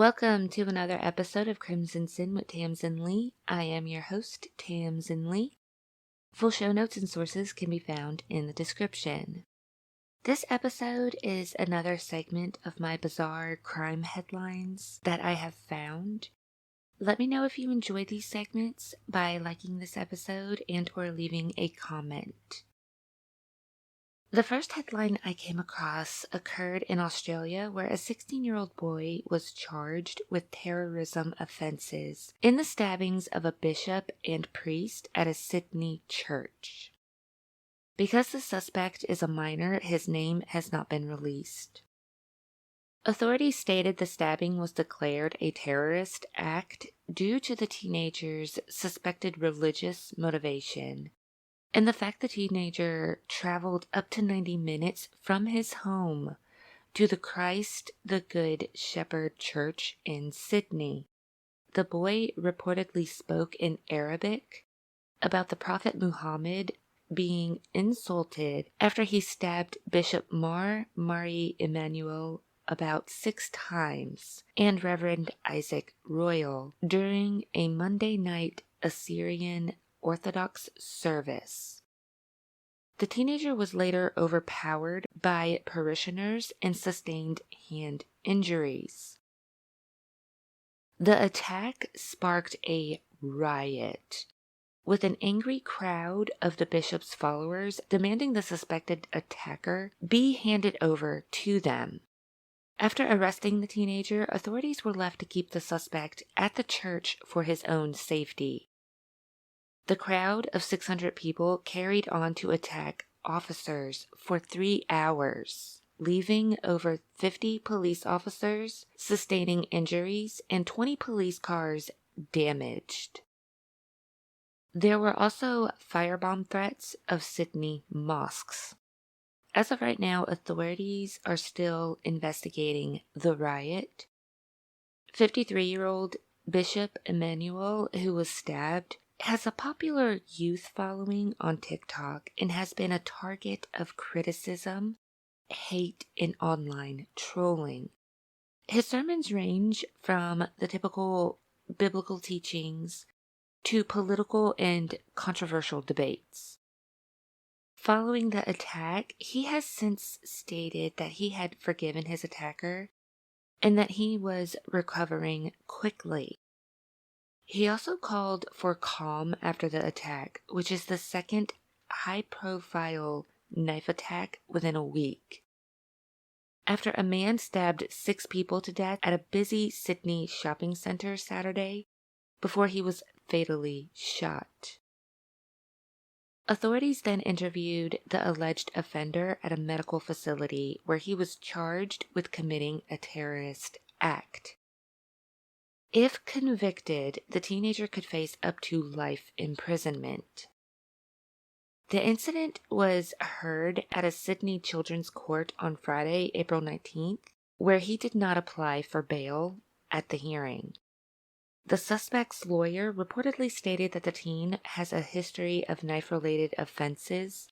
Welcome to another episode of Crimson Sin with Tamsin Leigh. I am your host, Tamsin Leigh. Full show notes and sources can be found in the description. This episode is another segment of my bizarre crime headlines that I have found. Let me know if you enjoy these segments by liking this episode and or leaving a comment. The first headline I came across occurred in Australia, where a 16-year-old boy was charged with terrorism offenses in the stabbings of a bishop and priest at a Sydney church. Because the suspect is a minor, his name has not been released. Authorities stated the stabbing was declared a terrorist act due to the teenager's suspected religious motivation, and the fact the teenager traveled up to 90 minutes from his home to the Christ the Good Shepherd Church in Sydney. The boy reportedly spoke in Arabic about the Prophet Muhammad being insulted after he stabbed Bishop Mari Emmanuel about 6 times and Reverend Isaac Royal during a Monday night Assyrian Orthodox service. The teenager was later overpowered by parishioners and sustained hand injuries. The attack sparked a riot, with an angry crowd of the bishop's followers demanding the suspected attacker be handed over to them. After arresting the teenager, authorities were left to keep the suspect at the church for his own safety. The crowd of 600 people carried on to attack officers for 3 hours, leaving over 50 police officers sustaining injuries and 20 police cars damaged. There were also firebomb threats of Sydney mosques. As of right now, authorities are still investigating the riot. 53-year-old Bishop Emmanuel, who was stabbed, has a popular youth following on TikTok and has been a target of criticism, hate, and online trolling. His sermons range from the typical biblical teachings to political and controversial debates. Following the attack, he has since stated that he had forgiven his attacker and that he was recovering quickly. He also called for calm after the attack, which is the second high-profile knife attack within a week. After a man stabbed 6 people to death at a busy Sydney shopping centre Saturday before he was fatally shot. Authorities then interviewed the alleged offender at a medical facility where he was charged with committing a terrorist act. If convicted, the teenager could face up to life imprisonment. The incident was heard at a Sydney Children's Court on Friday, April 19th, where he did not apply for bail at the hearing. The suspect's lawyer reportedly stated that the teen has a history of knife-related offenses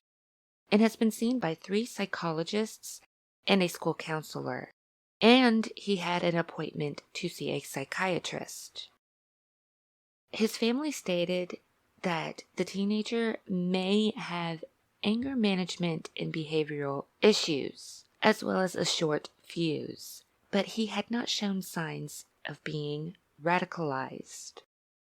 and has been seen by 3 psychologists and a school counselor, and he had an appointment to see a psychiatrist. His family stated that the teenager may have anger management and behavioral issues, as well as a short fuse, but he had not shown signs of being radicalized.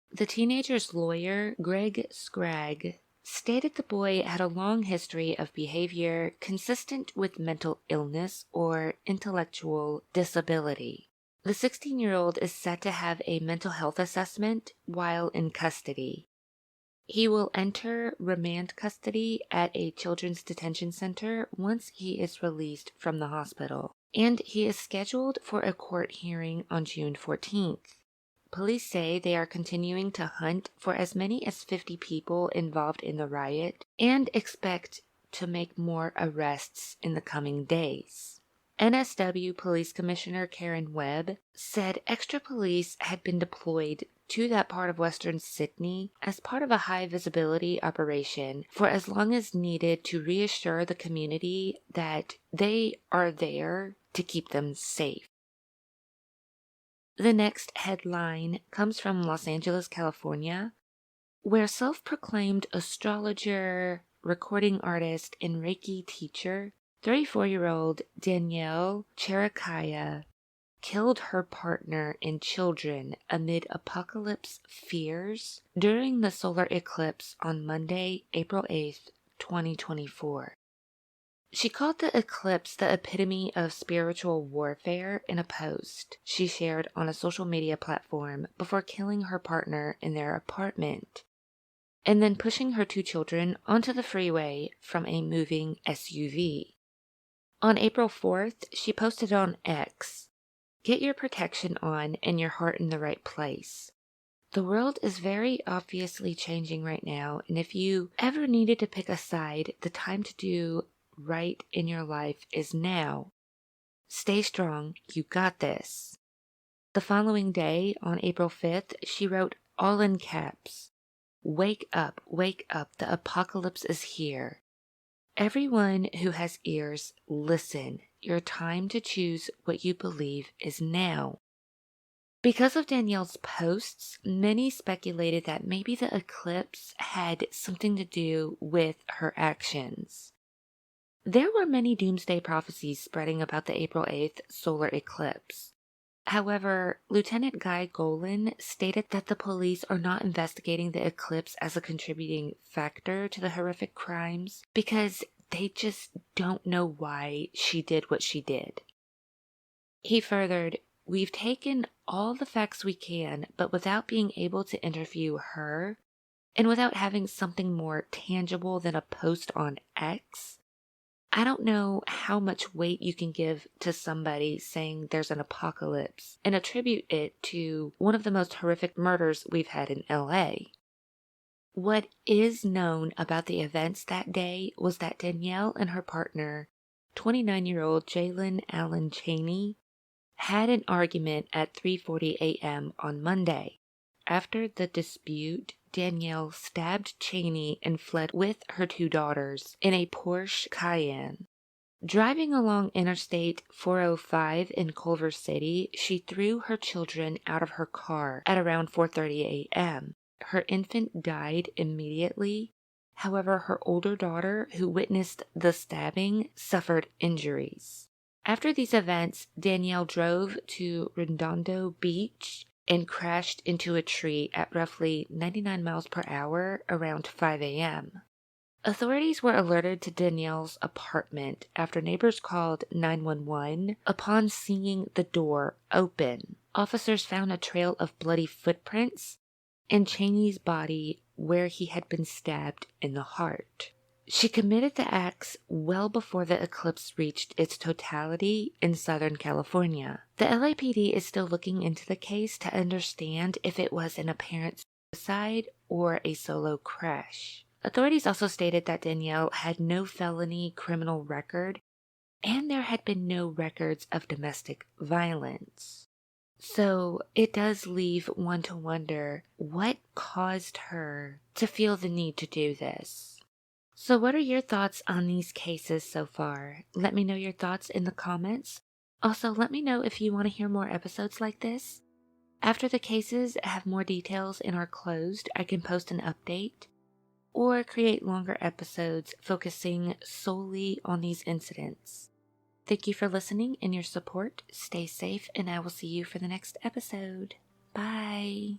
The teenager's lawyer, Greg Scragg, stated the boy had a long history of behavior consistent with mental illness or intellectual disability. The 16-year-old is set to have a mental health assessment while in custody. He will enter remand custody at a children's detention center once he is released from the hospital, and he is scheduled for a court hearing on June 14th. Police say they are continuing to hunt for as many as 50 people involved in the riot and expect to make more arrests in the coming days. NSW Police Commissioner Karen Webb said extra police had been deployed to that part of Western Sydney as part of a high-visibility operation for as long as needed to reassure the community that they are there to keep them safe. The next headline comes from Los Angeles, California, where self-proclaimed astrologer, recording artist, and Reiki teacher, 34-year-old Danielle Cherakaya, killed her partner and children amid apocalypse fears during the solar eclipse on Monday, April 8th, 2024. She called the eclipse the epitome of spiritual warfare in a post she shared on a social media platform before killing her partner in their apartment, and then pushing her 2 children onto the freeway from a moving SUV. On April 4th, she posted on X, "Get your protection on and your heart in the right place. The world is very obviously changing right now, and if you ever needed to pick a side, the time to do right in your life is now. Stay strong, you got this." The following day, on April 5th, she wrote all in caps, wake up, the apocalypse is here. Everyone who has ears, listen. Your time to choose what you believe is now." Because of Danielle's posts, many speculated that maybe the eclipse had something to do with her actions. There were many doomsday prophecies spreading about the April 8th solar eclipse. However, Lieutenant Guy Golan stated that the police are not investigating the eclipse as a contributing factor to the horrific crimes because they just don't know why she did what she did. He furthered, "We've taken all the facts we can, but without being able to interview her, and without having something more tangible than a post on X, I don't know how much weight you can give to somebody saying there's an apocalypse and attribute it to one of the most horrific murders we've had in LA. What is known about the events that day was that Danielle and her partner, 29-year-old Jalen Allen Chaney, had an argument at 3:40 a.m. on Monday. After the dispute, Danielle stabbed Chaney and fled with her 2 daughters in a Porsche Cayenne. Driving along Interstate 405 in Culver City, she threw her children out of her car at around 4:30 a.m. Her infant died immediately. However, her older daughter, who witnessed the stabbing, suffered injuries. After these events, Danielle drove to Redondo Beach and crashed into a tree at roughly 99 miles per hour around 5 a.m. Authorities were alerted to Danielle's apartment after neighbors called 911 upon seeing the door open. Officers found a trail of bloody footprints and Chaney's body where he had been stabbed in the heart. She committed the acts well before the eclipse reached its totality in Southern California. The LAPD is still looking into the case to understand if it was an apparent suicide or a solo crash. Authorities also stated that Danielle had no felony criminal record and there had been no records of domestic violence. So it does leave one to wonder what caused her to feel the need to do this. So what are your thoughts on these cases so far? Let me know your thoughts in the comments. Also, let me know if you want to hear more episodes like this. After the cases have more details and are closed, I can post an update or create longer episodes focusing solely on these incidents. Thank you for listening and your support. Stay safe, and I will see you for the next episode. Bye.